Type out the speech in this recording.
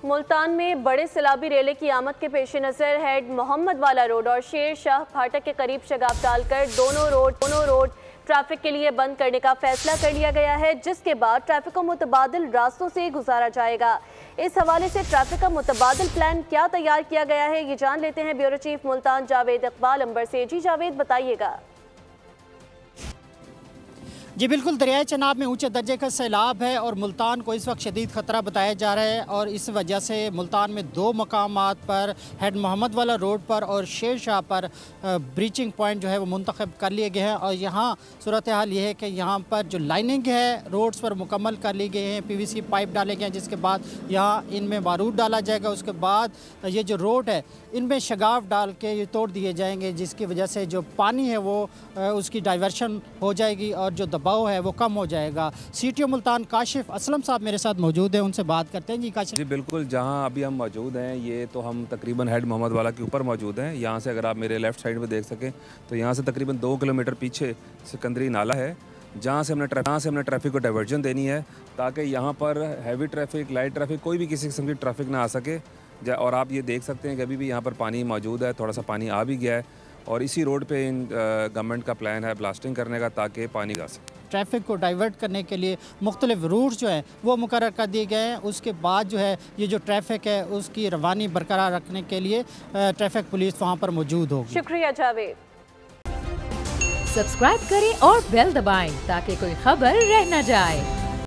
मुल्तान में बड़े सैलाबी रेले की आमद के पेश नज़र हेड मोहम्मद वाला रोड और शेर शाह फाटक के करीब शगाफ डालकर दोनों रोड ट्रैफिक के लिए बंद करने का फैसला कर लिया गया है, जिसके बाद ट्रैफिक को मुतबादिल रास्तों से गुजारा जाएगा। इस हवाले से ट्रैफिक का मुतबादिल प्लान क्या तैयार किया गया है, ये जान लेते हैं ब्यूरो चीफ मुल्तान जावेद इकबाल अंबर से। जी जावेद, बताइएगा। जी बिल्कुल, दरियाए चनाब में ऊंचे दर्जे का सैलाब है और मुल्तान को इस वक्त शदीद ख़तरा बताया जा रहा है और इस वजह से मुल्तान में दो मकामात पर हेड मोहम्मद वाला रोड पर और शेर शाह पर ब्रीचिंग पॉइंट जो है वो मुंतखब कर लिए गए हैं। और यहाँ सूरत हाल ये है कि यहाँ पर जो लाइनिंग है रोड्स पर मुकम्मल कर ली गई हैं, PVC पाइप डाले गए हैं, जिसके बाद यहाँ इनमें बारूद डाला जाएगा। उसके बाद ये जो रोड है इनमें शगाफ डाल के ये तोड़ दिए जाएंगे, जिसकी वजह से जो पानी है वो उसकी डाइवर्शन हो जाएगी और जो दबाव है वो कम हो जाएगा। CTO मुल्तान काशिफ असलम साहब मेरे साथ मौजूद हैं, उनसे बात करते हैं। जी काशिफ जी बिल्कुल, जहां अभी हम मौजूद हैं ये तो हम तकरीबन हेड मोहम्मद वाला के ऊपर मौजूद हैं। यहां से अगर आप मेरे लेफ़्ट साइड में देख सकें तो यहां से तकरीबन 2 किलोमीटर पीछे सिकंदरी नाला है, जहाँ से हमने ट्रैफिक को डाइवर्जन देनी है ताकि यहाँ पर हैवी ट्रैफिक, लाइट ट्रैफिक, कोई भी किसी किस्म की ट्रैफिक ना आ सके। और आप ये देख सकते हैं कि अभी भी यहाँ पर पानी मौजूद है, थोड़ा सा पानी आ भी गया है और इसी रोड पे गवर्नमेंट का प्लान है ब्लास्टिंग करने का ताकि पानी आ सके। ट्रैफिक को डाइवर्ट करने के लिए मुख्तलिफ रूट जो हैं वो मुकर्रर कर दिए गए हैं। उसके बाद जो है ये जो ट्रैफिक है उसकी रवानी बरकरार रखने के लिए ट्रैफिक पुलिस वहाँ पर मौजूद होगी। शुक्रिया जावेद। सब्सक्राइब करें और बेल दबाएं ताकि कोई खबर रह न जाए।